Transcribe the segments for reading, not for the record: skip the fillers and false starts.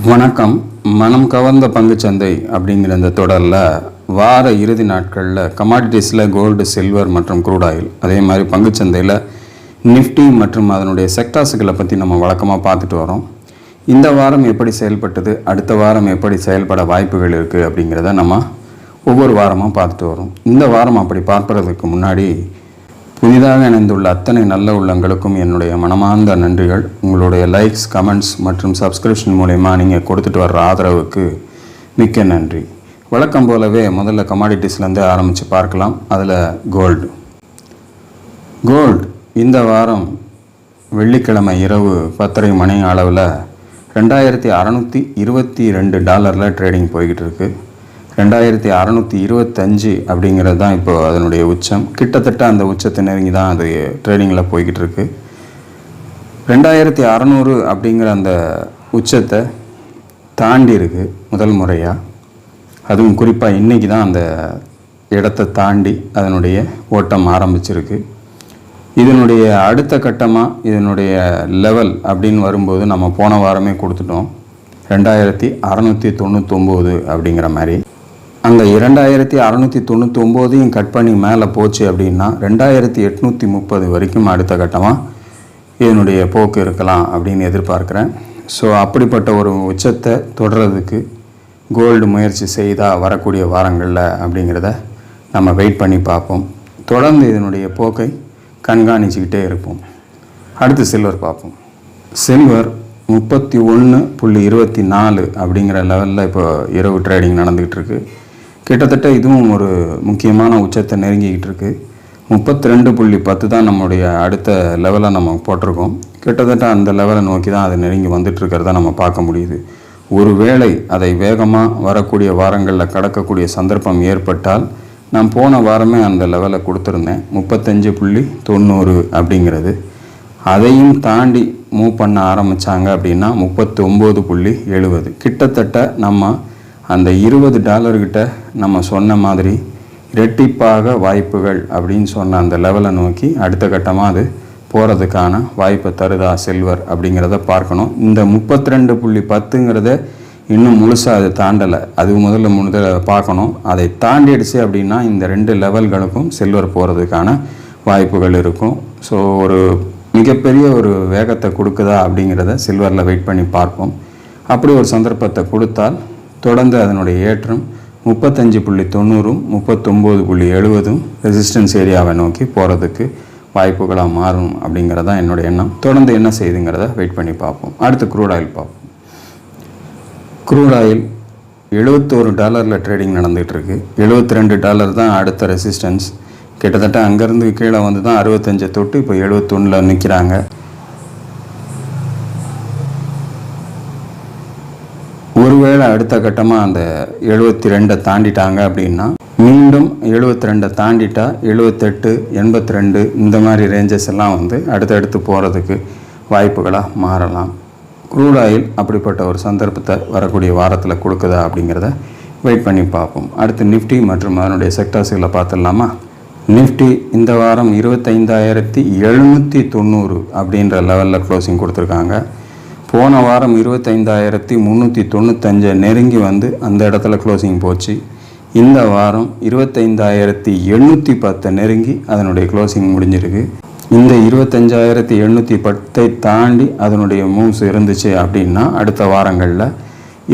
வணக்கம். மனம் கவர்ந்த பங்குச்சந்தை அப்படிங்கிற இந்த தொடரில் வார இறுதி நாட்களில் கமாடிட்டிஸில் கோல்டு, சில்வர் மற்றும் க்ரூட் ஆயில், அதே மாதிரி பங்குச்சந்தையில் நிஃப்டி மற்றும் அதனுடைய செக்டார்ஸுகளை பற்றி நம்ம வழக்கமாக பார்த்துட்டு வரோம். இந்த வாரம் எப்படி செயல்பட்டது, அடுத்த வாரம் எப்படி செயல்பட வாய்ப்புகள் இருக்குது அப்படிங்கிறத நம்ம ஒவ்வொரு வாரமாக பார்த்துட்டு வரோம். இந்த வாரம் அப்படி பார்ப்பதற்கு முன்னாடி புதிதாக இணைந்துள்ள அத்தனை நல்ல உள்ளங்களுக்கும் என்னுடைய மனமார்ந்த நன்றிகள். உங்களுடைய லைக்ஸ், கமெண்ட்ஸ் மற்றும் சப்ஸ்கிரிப்ஷன் மூலயமா நீங்கள் கொடுத்துட்டு வர்ற ஆதரவுக்கு மிக்க நன்றி. வழக்கம் போலவே முதல்ல கமாடிட்டிஸ்லேருந்து ஆரம்பித்து பார்க்கலாம். அதில் கோல்டு இந்த வாரம் வெள்ளிக்கிழமை இரவு 10:30 மணி அளவில் $2622 ட்ரேடிங் போய்கிட்டு இருக்குது. 2625 அப்படிங்கிறது தான் இப்போ அதனுடைய உச்சம். கிட்டத்தட்ட அந்த உச்சத்தை நெருங்கி தான் அது ட்ரேடிங்கில் போய்கிட்டு இருக்கு. 2600 அப்படிங்கிற அந்த உச்சத்தை தாண்டி இருக்கு முதல் முறையாக. அதுவும் குறிப்பாக இன்றைக்கி தான் அந்த இடத்தை தாண்டி அதனுடைய ஓட்டம் ஆரம்பிச்சிருக்கு. இதனுடைய அடுத்த கட்டமாக இதனுடைய லெவல் அப்படின்னு வரும்போது நம்ம போன வாரமே கொடுத்துட்டோம், 2699 அப்படிங்கிற மாதிரி. அந்த 2699 கட் பண்ணி மேலே போச்சு அப்படின்னா 2830 வரைக்கும் அடுத்த கட்டமாக இதனுடைய போக்கு இருக்கலாம் அப்படின்னு எதிர்பார்க்குறேன். ஸோ அப்படிப்பட்ட ஒரு உச்சத்தை தொடர்றதுக்கு கோல்டு முயற்சி செய்தால் வரக்கூடிய வாரங்களில் அப்படிங்கிறத நம்ம வெயிட் பண்ணி பார்ப்போம். தொடர்ந்து இதனுடைய போக்கை கண்காணிச்சுக்கிட்டே இருப்போம். அடுத்து சில்வர் பார்ப்போம். சில்வர் 31.24 அப்படிங்கிற லெவலில் இப்போ இரவு ட்ரேடிங் நடந்துக்கிட்டு இருக்குது. கிட்டத்தட்ட இதுவும் ஒரு முக்கியமான உச்சத்தை நெருங்கிக்கிட்டு இருக்குது. 32.10 தான் நம்மளுடைய அடுத்த லெவலை நம்ம போட்டிருக்கோம். கிட்டத்தட்ட அந்த லெவலை நோக்கி தான் அது நெருங்கி வந்துட்டுருக்கிறத நம்ம பார்க்க முடியுது. ஒருவேளை அதை வேகமாக வரக்கூடிய வாரங்களில் கடக்கக்கூடிய சந்தர்ப்பம் ஏற்பட்டால், நான் போன வாரமே அந்த லெவலை கொடுத்துருந்தேன் 35.90 அப்படிங்கிறது. அதையும் தாண்டி மூவ் பண்ண ஆரம்பித்தாங்க அப்படின்னா 39.70. கிட்டத்தட்ட நம்ம அந்த $20 நம்ம சொன்ன மாதிரி இரட்டிப்பாக வாய்ப்புகள் அப்படின்னு சொன்ன அந்த லெவலை நோக்கி அடுத்த கட்டமாக அது போகிறதுக்கான வாய்ப்பை தருதா சில்வர் அப்படிங்கிறத பார்க்கணும். இந்த 32.10 இன்னும் முழுசாக அது தாண்டலை. அது முதல்ல பார்க்கணும். அதை தாண்டிடுச்சு அப்படின்னா இந்த 2 லெவல்களுக்கும் சில்வர் போகிறதுக்கான வாய்ப்புகள் இருக்கும். ஸோ ஒரு மிகப்பெரிய ஒரு வேகத்தை கொடுக்குதா அப்படிங்கிறத சில்வரில் வெயிட் பண்ணி பார்ப்போம். அப்படி ஒரு சந்தர்ப்பத்தை கொடுத்தால் தொடர்ந்து அதனுடைய ஏற்றம் 35.90, 39.70 ரெசிஸ்டன்ஸ் ஏரியாவை நோக்கி போகிறதுக்கு வாய்ப்புகளாக மாறும் அப்படிங்கிறதான் என்னோடய எண்ணம். தொடர்ந்து என்ன செய்யுதுங்கிறத வெயிட் பண்ணி பார்ப்போம். அடுத்து க்ரூட் ஆயில் பார்ப்போம். க்ரூட் ஆயில் $71 ட்ரேடிங் நடந்துகிட்ருக்கு. $72 தான் அடுத்த ரெசிஸ்டன்ஸ். கிட்டத்தட்ட அங்கேருந்து கீழே வந்து தான் 65 தொட்டு இப்போ 71 நிற்கிறாங்க. ஒருவேளை அடுத்த கட்டமாக அந்த 72 தாண்டிட்டாங்க அப்படின்னா மீண்டும் 72 தாண்டிட்டா 78, 82 இந்த மாதிரி ரேஞ்சஸ் எல்லாம் வந்து அடுத்தடுத்து போகிறதுக்கு வாய்ப்புகளாக மாறலாம். க்ரூட் ஆயில் அப்படிப்பட்ட ஒரு சந்தர்ப்பத்தை வரக்கூடிய வாரத்தில் கொடுக்குதா அப்படிங்கிறத வெயிட் பண்ணி பார்ப்போம். அடுத்து நிஃப்டி மற்றும் அதனுடைய செக்டார்ஸுகளை பார்த்துடலாமா? நிஃப்டி இந்த வாரம் 25,790 அப்படின்ற லெவலில் க்ளோசிங் கொடுத்துருக்காங்க. போன வாரம் 25,395 நெருங்கி வந்து அந்த இடத்துல க்ளோசிங் போச்சு. இந்த வாரம் 25,810 நெருங்கி அதனுடைய க்ளோசிங் முடிஞ்சிருக்கு. இந்த 25,810 தாண்டி அதனுடைய மூவ்ஸ் இருந்துச்சு அப்படின்னா அடுத்த வாரங்களில்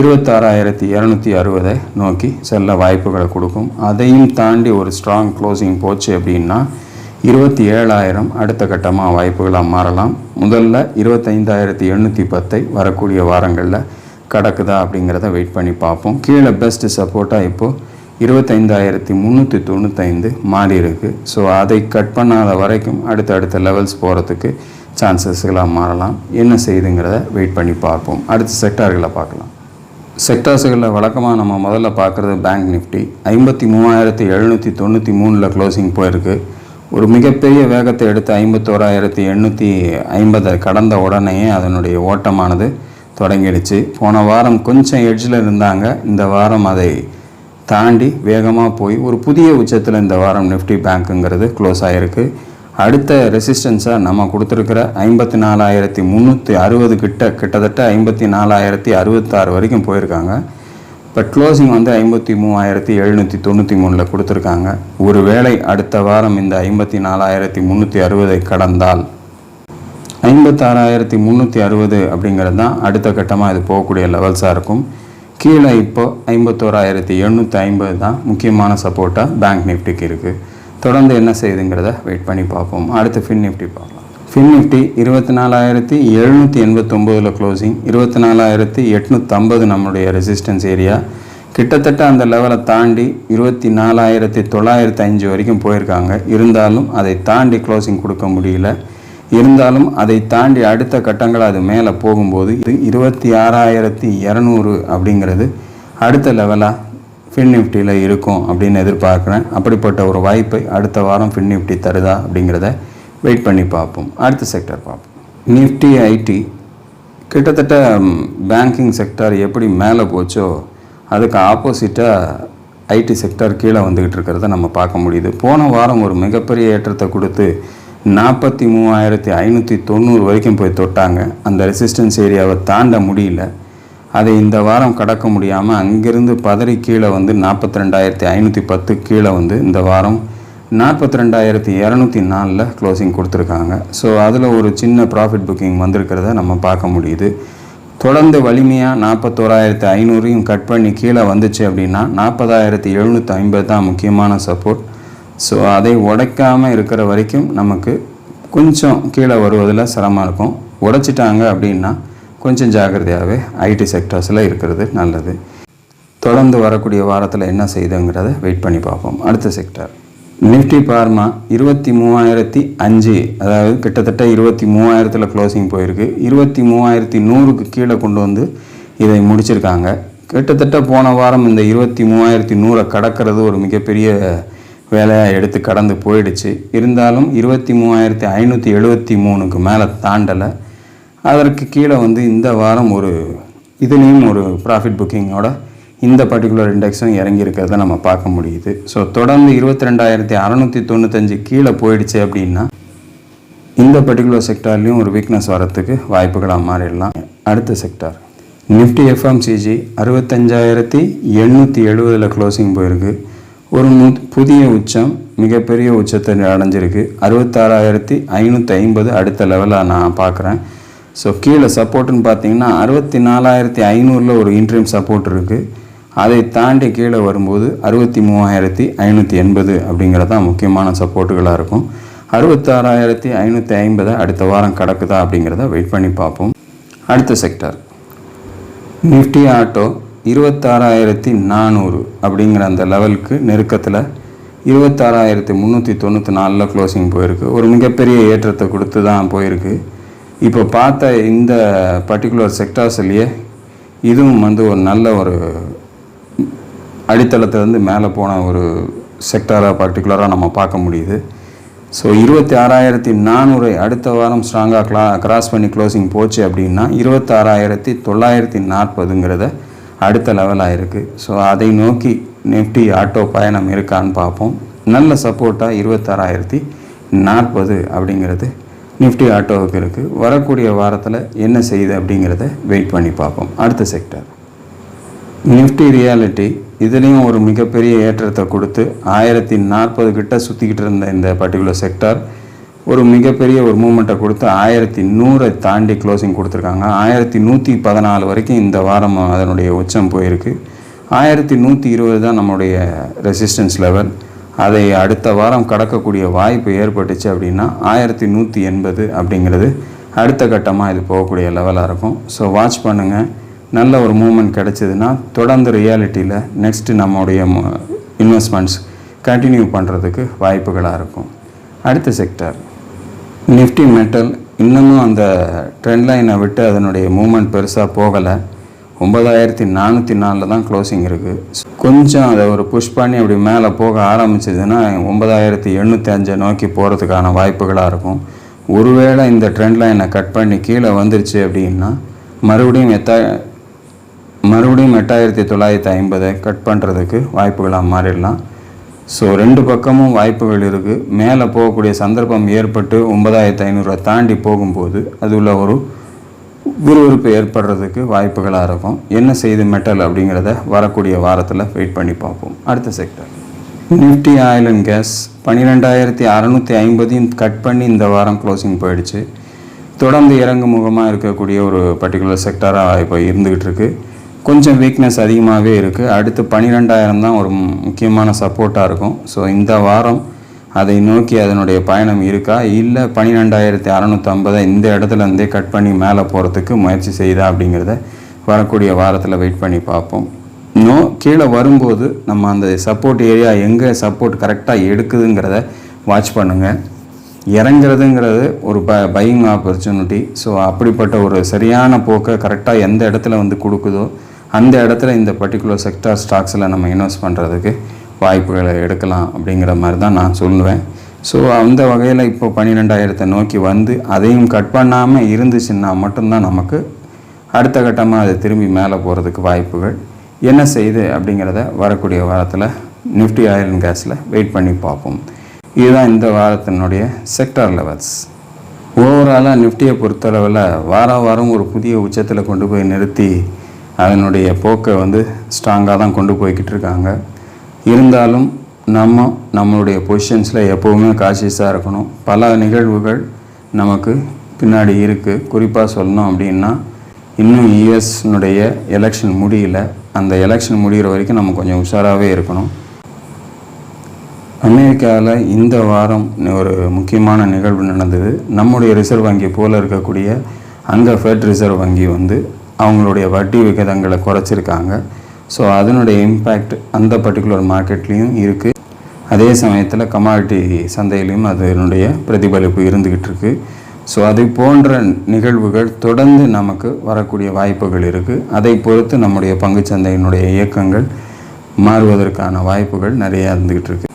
26,260 நோக்கி செல்ல வாய்ப்புகளை கொடுக்கும். அதையும் தாண்டி ஒரு ஸ்ட்ராங் க்ளோசிங் போச்சு அப்படின்னா 27,000 அடுத்த கட்டமாக வாய்ப்புகளாக மாறலாம். முதல்ல 25,810 வரக்கூடிய வாரங்களில் கடக்குதா அப்படிங்கிறத வெயிட் பண்ணி பார்ப்போம். கீழே பெஸ்ட் சப்போர்ட்டாக இப்போது 25,395 மாறி இருக்குது. ஸோ அதை கட் பண்ணாத வரைக்கும் அடுத்த லெவல்ஸ் போகிறதுக்கு சான்சஸ்களாக மாறலாம். என்ன செய்யுதுங்கிறத வெயிட் பண்ணி பார்ப்போம். அடுத்த செக்டார்களை பார்க்கலாம். செக்டார்ஸுகளில் வழக்கமாக நம்ம முதல்ல பார்க்குறது பேங்க் நிஃப்டி 53,793 க்ளோசிங் போயிருக்கு. ஒரு மிகப்பெரிய வேகத்தை எடுத்து 51,850 கடந்த உடனேயே அதனுடைய ஓட்டமானது தொடங்கிடுச்சு. போன வாரம் கொஞ்சம் எட்ஜில் இருந்தாங்க. இந்த வாரம் அதை தாண்டி வேகமாக போய் ஒரு புதிய உச்சத்தில் இந்த வாரம் நிஃப்டி பேங்க்குங்கிறது க்ளோஸ் ஆகிருக்கு. அடுத்த ரெசிஸ்டன்ஸாக நம்ம கொடுத்துருக்கிற 54,360 கிட்டத்தட்ட 54,066 வரைக்கும் போயிருக்காங்க. பட் க்ளோசிங் வந்து 53,793 கொடுத்துருக்காங்க. ஒருவேளை அடுத்த வாரம் இந்த 54,360 கடந்தால் 56,360 அப்படிங்கிறது தான் அடுத்த கட்டமாக இது போகக்கூடிய லெவல்ஸாக இருக்கும். கீழே இப்போ 51,750 தான் முக்கியமான சப்போர்ட்டாக பேங்க் நிஃப்டிக்கு இருக்குது. தொடர்ந்து என்ன செய்யுதுங்கிறத வெயிட் பண்ணி பார்ப்போம். அடுத்து ஃபின் நிஃப்டி பார்க்கலாம். ஃபின் நிஃப்டி 24,789 க்ளோசிங், 24,850 நம்மளுடைய ரெசிஸ்டன்ஸ் ஏரியா. கிட்டத்தட்ட அந்த லெவலை தாண்டி 24,905 வரைக்கும் போயிருக்காங்க. இருந்தாலும் அதை தாண்டி க்ளோசிங் கொடுக்க முடியல. இருந்தாலும் அதை தாண்டி அடுத்த கட்டங்கள் அது மேலே போகும்போது இது 26,200 அப்படிங்கிறது அடுத்த லெவலாக ஃபின் நிஃப்டியில் இருக்கும் அப்படின்னு எதிர்பார்க்குறேன். அப்படிப்பட்ட ஒரு வாய்ப்பை அடுத்த வாரம் ஃபின் நிஃப்டி தருதா அப்படிங்கிறத வெயிட் பண்ணி பார்ப்போம். அடுத்த செக்டர் பார்ப்போம். நிஃப்டி ஐடி கிட்டத்தட்ட பேங்கிங் செக்டர் எப்படி மேலே போச்சோ அதுக்கு ஆப்போசிட்டாக ஐடி செக்டர் கீழே வந்துக்கிட்டு இருக்கிறத நம்ம பார்க்க முடியுது. போன வாரம் ஒரு மிகப்பெரிய ஏற்றத்தை கொடுத்து 43,590 வரைக்கும் போய் தொட்டாங்க. அந்த ரெசிஸ்டன்ஸ் ஏரியாவை தாண்ட முடியல. அதை இந்த வாரம் கடக்க முடியாமல் அங்கிருந்து பதறி கீழே வந்து 42,510 கீழே வந்து இந்த வாரம் 42,204 க்ளோசிங் கொடுத்துருக்காங்க. ஸோ அதில் ஒரு சின்ன ப்ராஃபிட் புக்கிங் வந்திருக்கிறத நம்ம பார்க்க முடியுது. தொடர்ந்து வலிமையாக 41,500 கட் பண்ணி கீழே வந்துச்சு அப்படின்னா 40,750 தான் முக்கியமான சப்போர்ட். ஸோ அதை உடைக்காமல் இருக்கிற வரைக்கும் நமக்கு கொஞ்சம் கீழே வருவதில் சிரமம் இருக்கும். உடைச்சிட்டாங்க அப்படின்னா கொஞ்சம் ஜாக்கிரதையாகவே ஐடி செக்டர்ஸில் இருக்கிறது நல்லது. தொடர்ந்து வரக்கூடிய வாரத்தில் என்ன செய்யுதுங்கிறத வெயிட் பண்ணி பார்ப்போம். அடுத்த செக்டர் நிஃப்டி பார்மா 23,005, அதாவது கிட்டத்தட்ட 23,000 க்ளோசிங் போயிருக்கு. 23,100க்கு கீழே கொண்டு வந்து இதை முடிச்சிருக்காங்க. கிட்டத்தட்ட போன வாரம் இந்த 23,100 கடக்கிறது ஒரு மிகப்பெரிய வேலையாக எடுத்து கடந்து போயிடுச்சு. இருந்தாலும் 23,573க்கு மேலே தாண்டலை. அதற்கு கீழே வந்து இந்த வாரம் இதுலேயும் ஒரு ப்ராஃபிட் புக்கிங்கோட இந்த பர்டிகுலர் இண்டெக்ஸும் இறங்கி இருக்கிறத நம்ம பார்க்க முடியுது. ஸோ தொடர்ந்து 22,695 கீழே போயிடுச்சு அப்படின்னா இந்த பர்டிகுலர் செக்டார்லேயும் ஒரு வீக்னஸ் வரத்துக்கு வாய்ப்புகளாக மாறிடலாம். அடுத்த செக்டார் நிஃப்டி எஃப்எம்சிஜி 65,870 க்ளோசிங் போயிருக்கு. ஒரு புதிய உச்சம், மிகப்பெரிய உச்சத்தை அடைஞ்சிருக்கு. 66,550 அடுத்த லெவலாக நான் பார்க்குறேன். ஸோ கீழே சப்போர்ட்டுன்னு பார்த்தீங்கன்னா 64,500 ஒரு இன்ட்ரீம் சப்போர்ட் இருக்குது. அதை தாண்டி கீழே வரும்போது 63,580 அப்படிங்கிறது தான் முக்கியமான சப்போர்ட்டுகளாக இருக்கும். 66,550 அடுத்த வாரம் கடக்குதா அப்படிங்கிறத வெயிட் பண்ணி பார்ப்போம். அடுத்த செக்டார் நிஃப்டி ஆட்டோ 26,400 அப்படிங்கிற அந்த லெவலுக்கு நெருக்கத்தில் 26,394 க்ளோசிங் போயிருக்கு. ஒரு மிகப்பெரிய ஏற்றத்தை கொடுத்து தான் போயிருக்கு. இப்போ பார்த்த இந்த பர்டிகுலர் செக்டார்ஸ்லேயே இதுவும் வந்து ஒரு நல்ல ஒரு அடித்தளத்திலேருந்து மேலே போன ஒரு செக்டாராக பர்டிகுலராக நம்ம பார்க்க முடியுது. ஸோ 26,400 அடுத்த வாரம் ஸ்ட்ராங்காக கிராஸ் பண்ணி க்ளோசிங் போச்சு அப்படின்னா 26,940ங்கிறத அடுத்த லெவலாக இருக்குது. ஸோ அதை நோக்கி நிஃப்டி ஆட்டோ பயணம் இருக்கான்னு பார்ப்போம். நல்ல சப்போர்ட்டாக 26,040 அப்படிங்கிறது நிஃப்டி ஆட்டோவுக்கு இருக்குது. வரக்கூடிய வாரத்தில் என்ன செய்யுது அப்படிங்கிறத வெயிட் பண்ணி பார்ப்போம். அடுத்த செக்டர் நிஃப்டி ரியாலிட்டி, இதுலேயும் ஒரு மிகப்பெரிய ஏற்றத்தை கொடுத்து 1040 கிட்ட சுற்றிக்கிட்டு இருந்த இந்த பர்டிகுலர் செக்டார் ஒரு மிகப்பெரிய ஒரு மூமெண்ட்டை கொடுத்து 1100 தாண்டி க்ளோசிங் கொடுத்துருக்காங்க. 1114 வரைக்கும் இந்த வாரம் அதனுடைய உச்சம் போயிருக்கு. 1120 தான் நம்மளுடைய ரெசிஸ்டன்ஸ் லெவல். அதை அடுத்த வாரம் கடக்கக்கூடிய வாய்ப்பு ஏற்பட்டுச்சு அப்படின்னா 1180 அப்படிங்கிறது அடுத்த கட்டமாக இது போகக்கூடிய லெவலாக இருக்கும். ஸோ வாட்ச் பண்ணுங்கள். நல்ல ஒரு மூமெண்ட் கிடச்சிதுன்னா தொடர்ந்து ரியாலிட்டியில் நெக்ஸ்ட்டு நம்மளுடைய இன்வெஸ்ட்மெண்ட்ஸ் கண்டினியூ பண்ணுறதுக்கு வாய்ப்புகளாக இருக்கும். அடுத்த செக்டர் நிஃப்டி மெட்டல், இன்னமும் அந்த ட்ரெண்ட் லைனை விட்டு அதனுடைய மூமெண்ட் பெருசாக போகலை. 9,404 தான் க்ளோசிங் இருக்குது. கொஞ்சம் அதை ஒரு புஷ் பண்ணி அப்படி மேலே போக ஆரம்பிச்சதுன்னா 9,805 நோக்கி போகிறதுக்கான வாய்ப்புகளாக இருக்கும். ஒருவேளை இந்த ட்ரெண்ட் லைனை கட் பண்ணி கீழே வந்துருச்சு அப்படின்னா மறுபடியும் 8,950 கட் பண்ணுறதுக்கு வாய்ப்புகளாக மாறிடலாம். ஸோ 2 பக்கமும் வாய்ப்புகள் இருக்குது. மேலே போகக்கூடிய சந்தர்ப்பம் ஏற்பட்டு 9500 தாண்டி போகும்போது அதில் ஒரு விறுவிறுப்பு ஏற்படுறதுக்கு வாய்ப்புகளாக இருக்கும். என்ன செய்து மெட்டல் அப்படிங்கிறத வரக்கூடிய வாரத்தில் வெயிட் பண்ணி பார்ப்போம். அடுத்த sector Nifty oil and gas 12650 cut பண்ணி இந்த வாரம் க்ளோசிங் போயிடுச்சு. தொடர்ந்து இறங்கு முகமாக இருக்கக்கூடிய ஒரு பர்டிகுலர் செக்டராக இப்போ இருந்துக்கிட்டு இருக்குது. கொஞ்சம் வீக்னஸ் அதிகமாகவே இருக்குது. அடுத்து 12000 தான் ஒரு முக்கியமான சப்போர்ட்டாக இருக்கும். ஸோ இந்த வாரம் அதை நோக்கி அதனுடைய பயணம் இருக்கா, இல்லை 12650 இந்த இடத்துல இருந்தே கட் பண்ணி மேலே போகிறதுக்கு முயற்சி செய்தா அப்படிங்கிறத வரக்கூடிய வாரத்தில் வெயிட் பண்ணி பார்ப்போம். இன்னும் கீழே வரும்போது நம்ம அந்த சப்போர்ட் ஏரியா எங்கே சப்போர்ட் கரெக்டாக எடுக்குதுங்கிறத வாட்ச் பண்ணுங்கள். இறங்குறதுங்கிறது ஒரு பையிங் ஆப்பர்ச்சுனிட்டி. ஸோ அப்படிப்பட்ட ஒரு சரியான போக்கை கரெக்டாக எந்த இடத்துல வந்து கொடுக்குதோ அந்த இடத்துல இந்த பர்டிகுலர் செக்டார் ஸ்டாக்ஸில் நம்ம இன்வெஸ்ட் பண்ணுறதுக்கு வாய்ப்புகளை எடுக்கலாம் அப்படிங்கிற மாதிரி தான் நான் சொல்லுவேன். ஸோ அந்த வகையில் இப்போ 12000 நோக்கி வந்து அதையும் கட் பண்ணாமல் இருந்துச்சுன்னா மட்டும்தான் நமக்கு அடுத்த கட்டமாக அது திரும்பி மேலே போகிறதுக்கு வாய்ப்புகள். என்ன செய்யுது அப்படிங்கிறத வரக்கூடிய வாரத்தில் நிஃப்டி ஆயில் அண்ட் கேஸில் வெயிட் பண்ணி பார்ப்போம். இதுதான் இந்த வாரத்தினுடைய செக்டார் லெவல்ஸ். ஓவராலாக நிஃப்டியை பொறுத்தளவில் வாரம் ஒரு புதிய உச்சத்தில் கொண்டு போய் நிறுத்தி அதனுடைய போக்கை வந்து ஸ்ட்ராங்காக தான் கொண்டு போய்கிட்டு இருக்காங்க. இருந்தாலும் நம்மளுடைய பொசிஷன்ஸில் எப்போவுமே காஷியஸாக இருக்கணும். பல நிகழ்வுகள் நமக்கு பின்னாடி இருக்குது. குறிப்பாக சொல்லணும் அப்படின்னா இன்னும் யூஎஸ்னுடைய எலெக்ஷன் முடியல. அந்த எலெக்ஷன் முடிகிற வரைக்கும் நம்ம கொஞ்சம் உஷாராகவே இருக்கணும். அமெரிக்காவில் இந்த வாரம் ஒரு முக்கியமான நிகழ்வு நடந்தது. நம்முடைய ரிசர்வ் வங்கி போல் இருக்கக்கூடிய அங்கே ஃபெட் ரிசர்வ் வங்கி வந்து அவங்களுடைய வட்டி விகிதங்களை குறைச்சிருக்காங்க. ஸோ அதனுடைய இம்பேக்ட் அந்த பர்டிகுலர் மார்க்கெட்லேயும் இருக்குது. அதே சமயத்தில் கமாடிட்டி சந்தையிலையும் அதனுடைய பிரதிபலிப்பு இருந்துக்கிட்டு இருக்குது. ஸோ அது போன்ற நிகழ்வுகள் தொடர்ந்து நமக்கு வரக்கூடிய வாய்ப்புகள் இருக்குது. அதை பொறுத்து நம்முடைய பங்குச்சந்தையினுடைய இயக்கங்கள் மாறுவதற்கான வாய்ப்புகள் நிறையா இருந்துக்கிட்டு இருக்குது.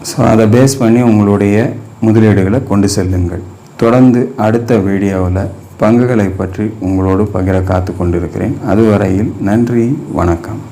ஸோ அதை பேஸ் பண்ணி உங்களுடைய முதலீடுகளை கொண்டு செல்லுங்கள். தொடர்ந்து அடுத்த வீடியோவில் பங்குகளை பற்றி உங்களோடு பகிர காத்து கொண்டிருக்கிறேன். அதுவரையில் நன்றி, வணக்கம்.